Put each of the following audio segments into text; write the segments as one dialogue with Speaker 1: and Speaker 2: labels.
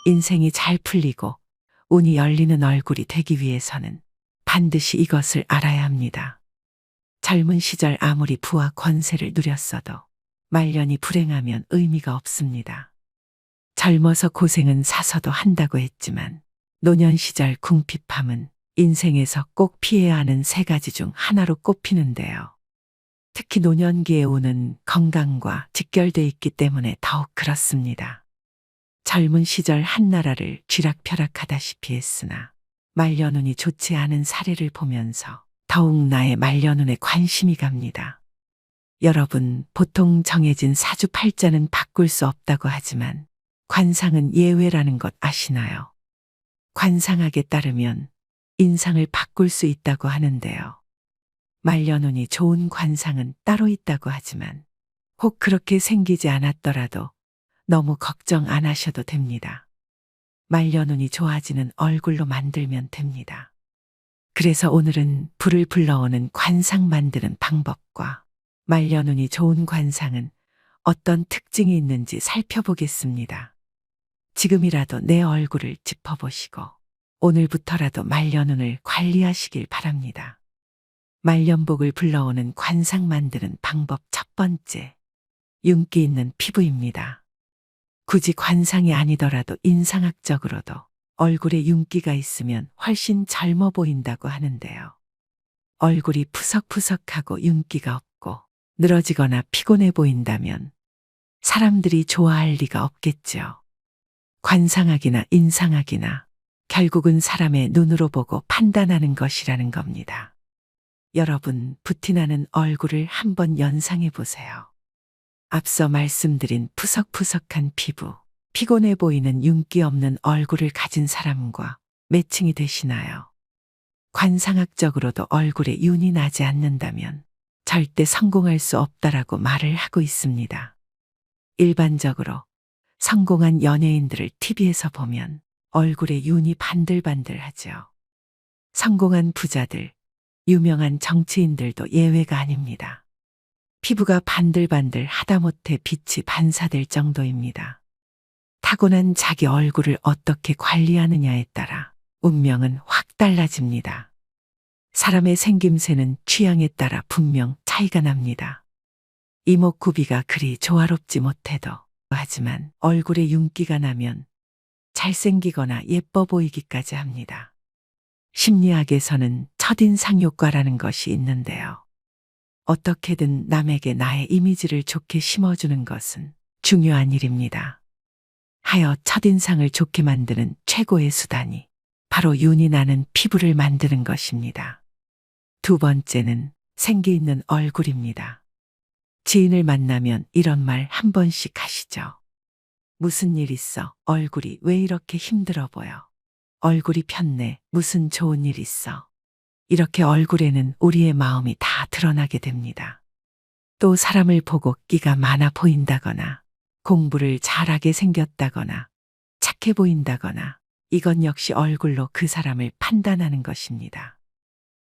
Speaker 1: 인생이 잘 풀리고 운이 열리는 얼굴이 되기 위해서는 반드시 이것을 알아야 합니다. 젊은 시절 아무리 부와 권세를 누렸어도 말년이 불행하면 의미가 없습니다. 젊어서 고생은 사서도 한다고 했지만 노년 시절 궁핍함은 인생에서 꼭 피해야 하는 세 가지 중 하나로 꼽히는데요. 특히 노년기에 오는 건강과 직결돼 있기 때문에 더욱 그렇습니다. 젊은 시절 한나라를 쥐락펴락하다시피 했으나 말년운이 좋지 않은 사례를 보면서 더욱 나의 말년운에 관심이 갑니다. 여러분, 보통 정해진 사주팔자는 바꿀 수 없다고 하지만 관상은 예외라는 것 아시나요? 관상학에 따르면 인상을 바꿀 수 있다고 하는데요. 말년운이 좋은 관상은 따로 있다고 하지만 혹 그렇게 생기지 않았더라도 너무 걱정 안 하셔도 됩니다. 말년운이 좋아지는 얼굴로 만들면 됩니다. 그래서 오늘은 불을 불러오는 관상 만드는 방법과 말년운이 좋은 관상은 어떤 특징이 있는지 살펴보겠습니다. 지금이라도 내 얼굴을 짚어보시고 오늘부터라도 말년운을 관리하시길 바랍니다. 말년복을 불러오는 관상 만드는 방법 첫 번째, 윤기 있는 피부입니다. 굳이 관상이 아니더라도 인상학적으로도 얼굴에 윤기가 있으면 훨씬 젊어 보인다고 하는데요. 얼굴이 푸석푸석하고 윤기가 없고 늘어지거나 피곤해 보인다면 사람들이 좋아할 리가 없겠죠. 관상학이나 인상학이나 결국은 사람의 눈으로 보고 판단하는 것이라는 겁니다. 여러분, 부티나는 얼굴을 한번 연상해 보세요. 앞서 말씀드린 푸석푸석한 피부, 피곤해 보이는 윤기 없는 얼굴을 가진 사람과 매칭이 되시나요? 관상학적으로도 얼굴에 윤이 나지 않는다면 절대 성공할 수 없다라고 말을 하고 있습니다. 일반적으로 성공한 연예인들을 TV에서 보면 얼굴에 윤이 반들반들하죠. 성공한 부자들, 유명한 정치인들도 예외가 아닙니다. 피부가 반들반들 하다못해 빛이 반사될 정도입니다. 타고난 자기 얼굴을 어떻게 관리하느냐에 따라 운명은 확 달라집니다. 사람의 생김새는 취향에 따라 분명 차이가 납니다. 이목구비가 그리 조화롭지 못해도 하지만 얼굴에 윤기가 나면 잘생기거나 예뻐 보이기까지 합니다. 심리학에서는 첫인상 효과라는 것이 있는데요. 어떻게든 남에게 나의 이미지를 좋게 심어주는 것은 중요한 일입니다. 하여 첫인상을 좋게 만드는 최고의 수단이 바로 윤이 나는 피부를 만드는 것입니다. 두 번째는 생기 있는 얼굴입니다. 지인을 만나면 이런 말 한 번씩 하시죠. 무슨 일 있어? 얼굴이 왜 이렇게 힘들어 보여? 얼굴이 폈네. 무슨 좋은 일 있어? 이렇게 얼굴에는 우리의 마음이 다 드러나게 됩니다. 또 사람을 보고 끼가 많아 보인다거나 공부를 잘하게 생겼다거나 착해 보인다거나 이건 역시 얼굴로 그 사람을 판단하는 것입니다.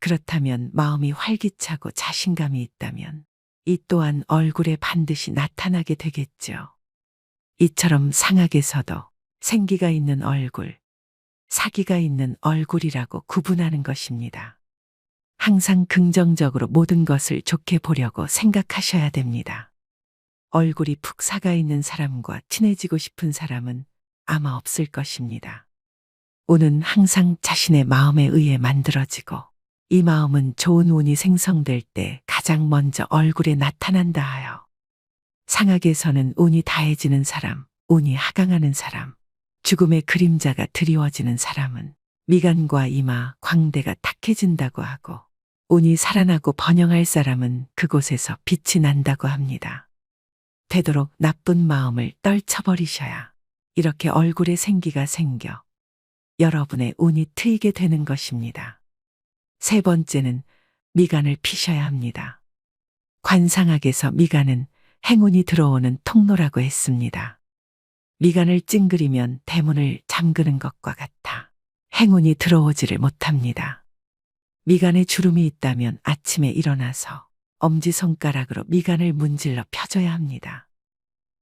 Speaker 1: 그렇다면 마음이 활기차고 자신감이 있다면 이 또한 얼굴에 반드시 나타나게 되겠죠. 이처럼 상학에서도 생기가 있는 얼굴, 사기가 있는 얼굴이라고 구분하는 것입니다. 항상 긍정적으로 모든 것을 좋게 보려고 생각하셔야 됩니다. 얼굴이 푹 사가 있는 사람과 친해지고 싶은 사람은 아마 없을 것입니다. 운은 항상 자신의 마음에 의해 만들어지고 이 마음은 좋은 운이 생성될 때 가장 먼저 얼굴에 나타난다 하여 상학에서는 운이 다해지는 사람, 운이 하강하는 사람, 죽음의 그림자가 드리워지는 사람은 미간과 이마, 광대가 탁해진다고 하고 운이 살아나고 번영할 사람은 그곳에서 빛이 난다고 합니다. 되도록 나쁜 마음을 떨쳐버리셔야 이렇게 얼굴에 생기가 생겨 여러분의 운이 트이게 되는 것입니다. 세 번째는 미간을 피셔야 합니다. 관상학에서 미간은 행운이 들어오는 통로라고 했습니다. 미간을 찡그리면 대문을 잠그는 것과 같아 행운이 들어오지를 못합니다. 미간에 주름이 있다면 아침에 일어나서 엄지손가락으로 미간을 문질러 펴줘야 합니다.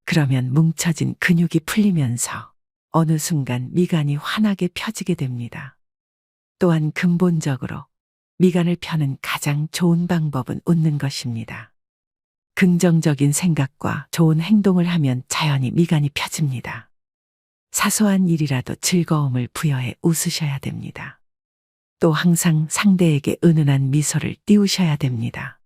Speaker 1: 그러면 뭉쳐진 근육이 풀리면서 어느 순간 미간이 환하게 펴지게 됩니다. 또한 근본적으로 미간을 펴는 가장 좋은 방법은 웃는 것입니다. 긍정적인 생각과 좋은 행동을 하면 자연히 미간이 펴집니다. 사소한 일이라도 즐거움을 부여해 웃으셔야 됩니다. 또 항상 상대에게 은은한 미소를 띄우셔야 됩니다.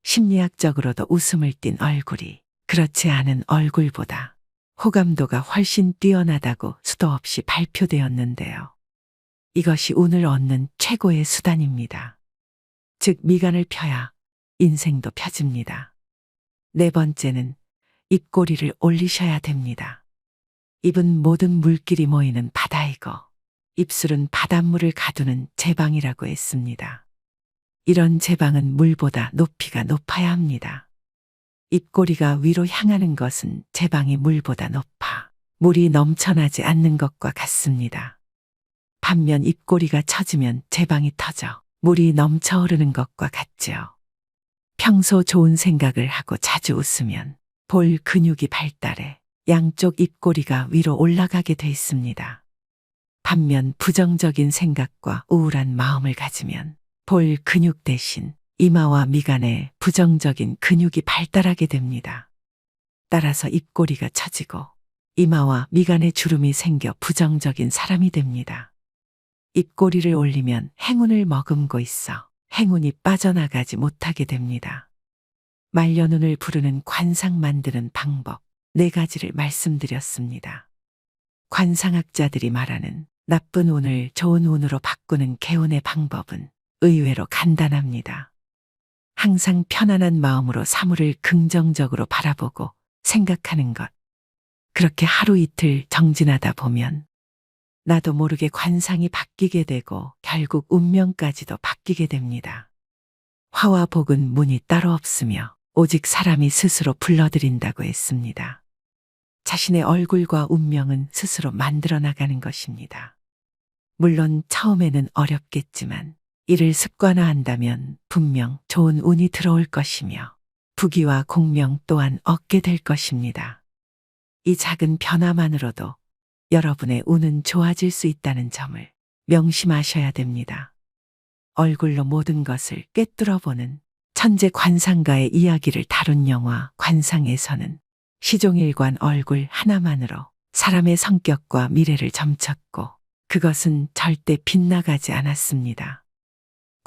Speaker 1: 심리학적으로도 웃음을 띤 얼굴이 그렇지 않은 얼굴보다 호감도가 훨씬 뛰어나다고 수도 없이 발표되었는데요. 이것이 운을 얻는 최고의 수단입니다. 즉, 미간을 펴야 인생도 펴집니다. 네 번째는 입꼬리를 올리셔야 됩니다. 입은 모든 물길이 모이는 바다이고 입술은 바닷물을 가두는 제방이라고 했습니다. 이런 제방은 물보다 높이가 높아야 합니다. 입꼬리가 위로 향하는 것은 제방이 물보다 높아 물이 넘쳐나지 않는 것과 같습니다. 반면 입꼬리가 처지면 제방이 터져 물이 넘쳐 흐르는 것과 같지요. 평소 좋은 생각을 하고 자주 웃으면 볼 근육이 발달해 양쪽 입꼬리가 위로 올라가게 돼 있습니다. 반면 부정적인 생각과 우울한 마음을 가지면 볼 근육 대신 이마와 미간에 부정적인 근육이 발달하게 됩니다. 따라서 입꼬리가 처지고 이마와 미간에 주름이 생겨 부정적인 사람이 됩니다. 입꼬리를 올리면 행운을 머금고 있어 행운이 빠져나가지 못하게 됩니다. 말년운을 부르는 관상 만드는 방법 4가지를 말씀드렸습니다. 관상학자들이 말하는 나쁜 운을 좋은 운으로 바꾸는 개운의 방법은 의외로 간단합니다. 항상 편안한 마음으로 사물을 긍정적으로 바라보고 생각하는 것. 그렇게 하루 이틀 정진하다 보면 나도 모르게 관상이 바뀌게 되고 결국 운명까지도 바뀌게 됩니다. 화와 복은 문이 따로 없으며 오직 사람이 스스로 불러들인다고 했습니다. 자신의 얼굴과 운명은 스스로 만들어 나가는 것입니다. 물론 처음에는 어렵겠지만 이를 습관화한다면 분명 좋은 운이 들어올 것이며 부귀와 공명 또한 얻게 될 것입니다. 이 작은 변화만으로도 여러분의 운은 좋아질 수 있다는 점을 명심하셔야 됩니다. 얼굴로 모든 것을 꿰뚫어보는 천재 관상가의 이야기를 다룬 영화 관상에서는 시종일관 얼굴 하나만으로 사람의 성격과 미래를 점쳤고 그것은 절대 빗나가지 않았습니다.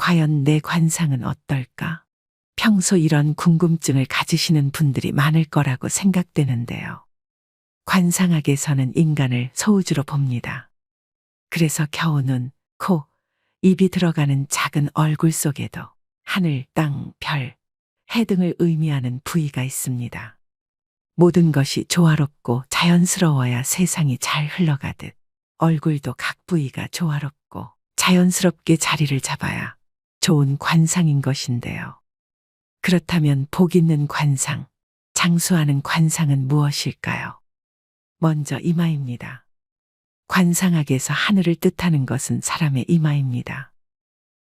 Speaker 1: 과연 내 관상은 어떨까? 평소 이런 궁금증을 가지시는 분들이 많을 거라고 생각되는데요. 관상학에서는 인간을 소우주로 봅니다. 그래서 겨우 눈, 코, 입이 들어가는 작은 얼굴 속에도 하늘, 땅, 별, 해 등을 의미하는 부위가 있습니다. 모든 것이 조화롭고 자연스러워야 세상이 잘 흘러가듯 얼굴도 각 부위가 조화롭고 자연스럽게 자리를 잡아야 좋은 관상인 것인데요. 그렇다면 복 있는 관상, 장수하는 관상은 무엇일까요? 먼저 이마입니다. 관상학에서 하늘을 뜻하는 것은 사람의 이마입니다.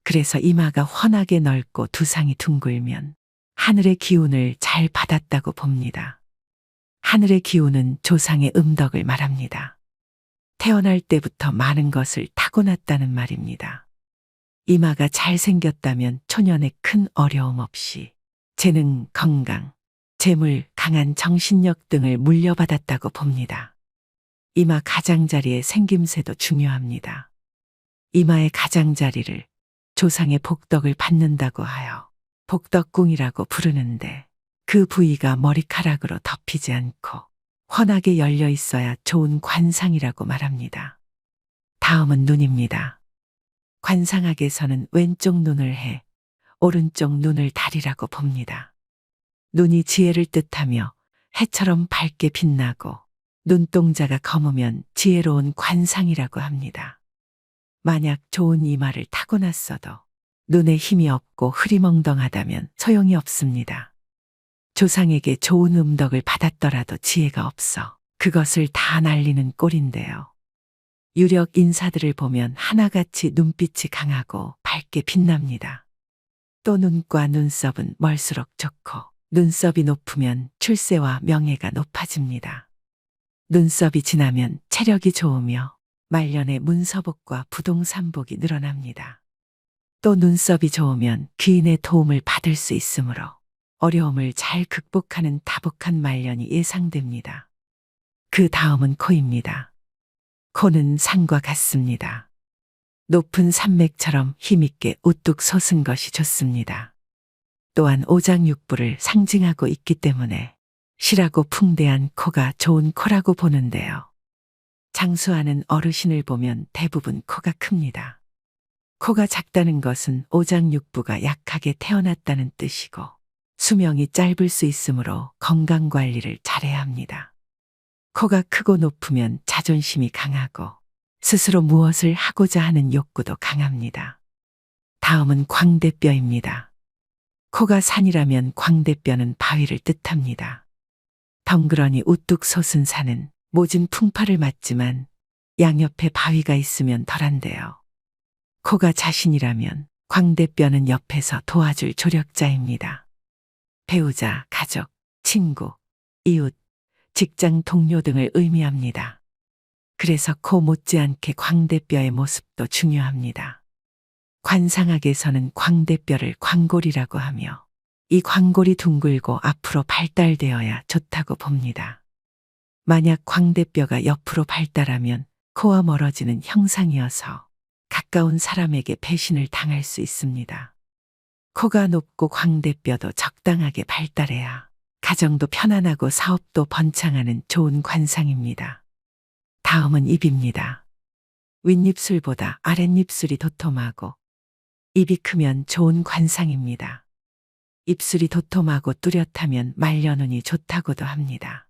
Speaker 1: 그래서 이마가 훤하게 넓고 두상이 둥글면 하늘의 기운을 잘 받았다고 봅니다. 하늘의 기운은 조상의 음덕을 말합니다. 태어날 때부터 많은 것을 타고났다는 말입니다. 이마가 잘생겼다면 초년에 큰 어려움 없이 재능, 건강, 재물, 강한 정신력 등을 물려받았다고 봅니다. 이마 가장자리의 생김새도 중요합니다. 이마의 가장자리를 조상의 복덕을 받는다고 하여 복덕궁이라고 부르는데 그 부위가 머리카락으로 덮이지 않고 훤하게 열려 있어야 좋은 관상이라고 말합니다. 다음은 눈입니다. 관상학에서는 왼쪽 눈을 해, 오른쪽 눈을 달이라고 봅니다. 눈이 지혜를 뜻하며 해처럼 밝게 빛나고 눈동자가 검으면 지혜로운 관상이라고 합니다. 만약 좋은 이마를 타고났어도 눈에 힘이 없고 흐리멍덩하다면 소용이 없습니다. 조상에게 좋은 음덕을 받았더라도 지혜가 없어 그것을 다 날리는 꼴인데요. 유력 인사들을 보면 하나같이 눈빛이 강하고 밝게 빛납니다. 또 눈과 눈썹은 멀수록 좋고 눈썹이 높으면 출세와 명예가 높아집니다. 눈썹이 지나면 체력이 좋으며 말년에 문서복과 부동산복이 늘어납니다. 또 눈썹이 좋으면 귀인의 도움을 받을 수 있으므로 어려움을 잘 극복하는 다복한 말년이 예상됩니다. 그 다음은 코입니다. 코는 산과 같습니다. 높은 산맥처럼 힘있게 우뚝 솟은 것이 좋습니다. 또한 오장육부를 상징하고 있기 때문에 실하고 풍대한 코가 좋은 코라고 보는데요. 장수하는 어르신을 보면 대부분 코가 큽니다. 코가 작다는 것은 오장육부가 약하게 태어났다는 뜻이고 수명이 짧을 수 있으므로 건강관리를 잘해야 합니다. 코가 크고 높으면 자존심이 강하고 스스로 무엇을 하고자 하는 욕구도 강합니다. 다음은 광대뼈입니다. 코가 산이라면 광대뼈는 바위를 뜻합니다. 덩그러니 우뚝 솟은 산은 모진 풍파를 맞지만 양옆에 바위가 있으면 덜한데요. 코가 자신이라면 광대뼈는 옆에서 도와줄 조력자입니다. 배우자, 가족, 친구, 이웃, 직장 동료 등을 의미합니다. 그래서 코 못지않게 광대뼈의 모습도 중요합니다. 관상학에서는 광대뼈를 광골이라고 하며 이 광골이 둥글고 앞으로 발달되어야 좋다고 봅니다. 만약 광대뼈가 옆으로 발달하면 코와 멀어지는 형상이어서 가까운 사람에게 배신을 당할 수 있습니다. 코가 높고 광대뼈도 적당하게 발달해야 가정도 편안하고 사업도 번창하는 좋은 관상입니다. 다음은 입입니다. 윗입술보다 아랫입술이 도톰하고 입이 크면 좋은 관상입니다. 입술이 도톰하고 뚜렷하면 말년운이 좋다고도 합니다.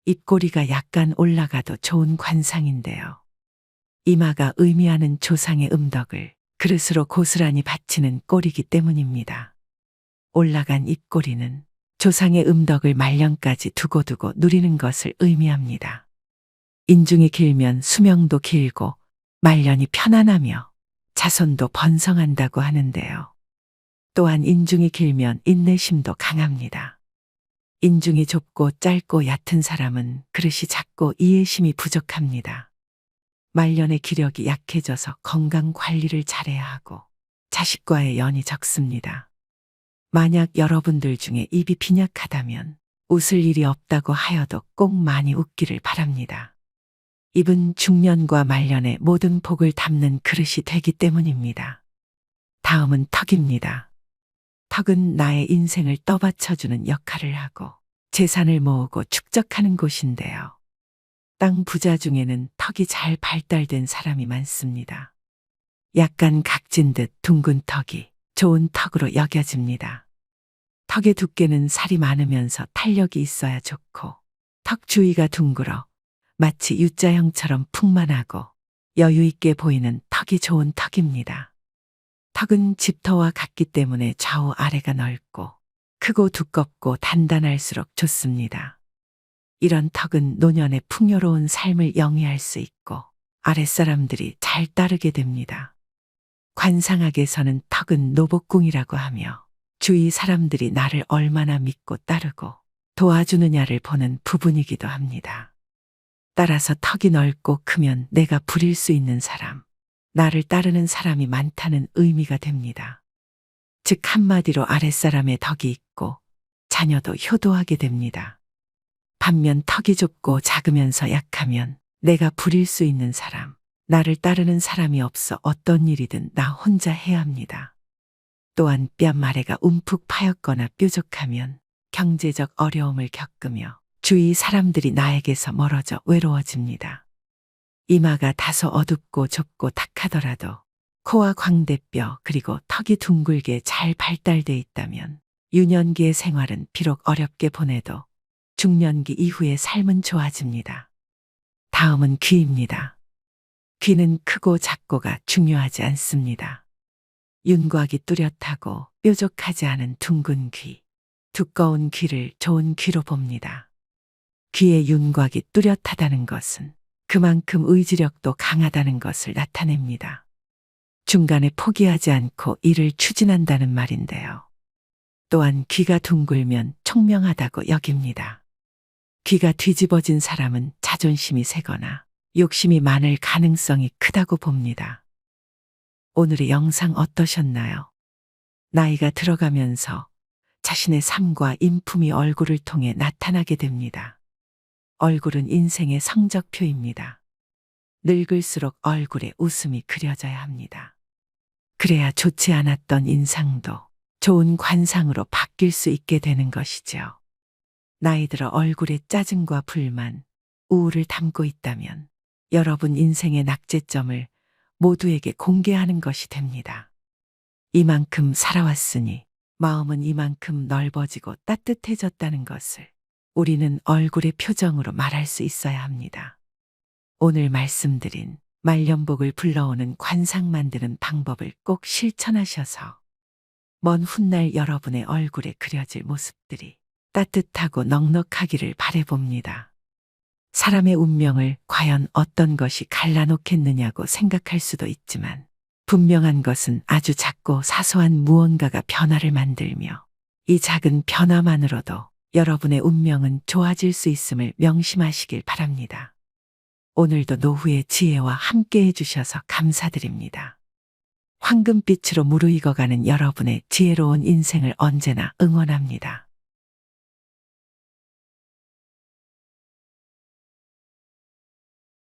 Speaker 1: 입꼬리가 약간 올라가도 좋은 관상인데요. 이마가 의미하는 조상의 음덕을 그릇으로 고스란히 바치는 꼴이기 때문입니다. 올라간 입꼬리는 조상의 음덕을 말년까지 두고두고 누리는 것을 의미합니다. 인중이 길면 수명도 길고 말년이 편안하며 자손도 번성한다고 하는데요. 또한 인중이 길면 인내심도 강합니다. 인중이 좁고 짧고 얕은 사람은 그릇이 작고 이해심이 부족합니다. 말년의 기력이 약해져서 건강 관리를 잘해야 하고 자식과의 연이 적습니다. 만약 여러분들 중에 입이 빈약하다면 웃을 일이 없다고 하여도 꼭 많이 웃기를 바랍니다. 입은 중년과 말년의 모든 복을 담는 그릇이 되기 때문입니다. 다음은 턱입니다. 턱은 나의 인생을 떠받쳐주는 역할을 하고 재산을 모으고 축적하는 곳인데요. 땅 부자 중에는 턱이 잘 발달된 사람이 많습니다. 약간 각진 듯 둥근 턱이 좋은 턱으로 여겨집니다. 턱의 두께는 살이 많으면서 탄력이 있어야 좋고 턱 주위가 둥글어 마치 U자형처럼 풍만하고 여유 있게 보이는 턱이 좋은 턱입니다. 턱은 집터와 같기 때문에 좌우 아래가 넓고 크고 두껍고 단단할수록 좋습니다. 이런 턱은 노년의 풍요로운 삶을 영위할 수 있고 아랫사람들이 잘 따르게 됩니다. 관상학에서는 턱은 노복궁이라고 하며 주위 사람들이 나를 얼마나 믿고 따르고 도와주느냐를 보는 부분이기도 합니다. 따라서 턱이 넓고 크면 내가 부릴 수 있는 사람, 나를 따르는 사람이 많다는 의미가 됩니다. 즉 한마디로 아랫사람의 덕이 있고 자녀도 효도하게 됩니다. 반면 턱이 좁고 작으면서 약하면 내가 부릴 수 있는 사람, 나를 따르는 사람이 없어 어떤 일이든 나 혼자 해야 합니다. 또한 뺨 아래가 움푹 파였거나 뾰족하면 경제적 어려움을 겪으며 주위 사람들이 나에게서 멀어져 외로워집니다. 이마가 다소 어둡고 좁고 탁하더라도 코와 광대뼈 그리고 턱이 둥글게 잘 발달돼 있다면 유년기의 생활은 비록 어렵게 보내도 중년기 이후의 삶은 좋아집니다. 다음은 귀입니다. 귀는 크고 작고가 중요하지 않습니다. 윤곽이 뚜렷하고 뾰족하지 않은 둥근 귀, 두꺼운 귀를 좋은 귀로 봅니다. 귀의 윤곽이 뚜렷하다는 것은 그만큼 의지력도 강하다는 것을 나타냅니다. 중간에 포기하지 않고 일을 추진한다는 말인데요. 또한 귀가 둥글면 총명하다고 여깁니다. 귀가 뒤집어진 사람은 자존심이 세거나 욕심이 많을 가능성이 크다고 봅니다. 오늘의 영상 어떠셨나요? 나이가 들어가면서 자신의 삶과 인품이 얼굴을 통해 나타나게 됩니다. 얼굴은 인생의 성적표입니다. 늙을수록 얼굴에 웃음이 그려져야 합니다. 그래야 좋지 않았던 인상도 좋은 관상으로 바뀔 수 있게 되는 것이죠. 나이 들어 얼굴에 짜증과 불만, 우울을 담고 있다면 여러분 인생의 낙제점을 모두에게 공개하는 것이 됩니다. 이만큼 살아왔으니 마음은 이만큼 넓어지고 따뜻해졌다는 것을 우리는 얼굴의 표정으로 말할 수 있어야 합니다. 오늘 말씀드린 말년복을 불러오는 관상 만드는 방법을 꼭 실천하셔서 먼 훗날 여러분의 얼굴에 그려질 모습들이 따뜻하고 넉넉하기를 바라봅니다. 사람의 운명을 과연 어떤 것이 갈라놓겠느냐고 생각할 수도 있지만 분명한 것은 아주 작고 사소한 무언가가 변화를 만들며 이 작은 변화만으로도 여러분의 운명은 좋아질 수 있음을 명심하시길 바랍니다. 오늘도 노후의 지혜와 함께 해주셔서 감사드립니다. 황금빛으로 무르익어가는 여러분의 지혜로운 인생을 언제나 응원합니다.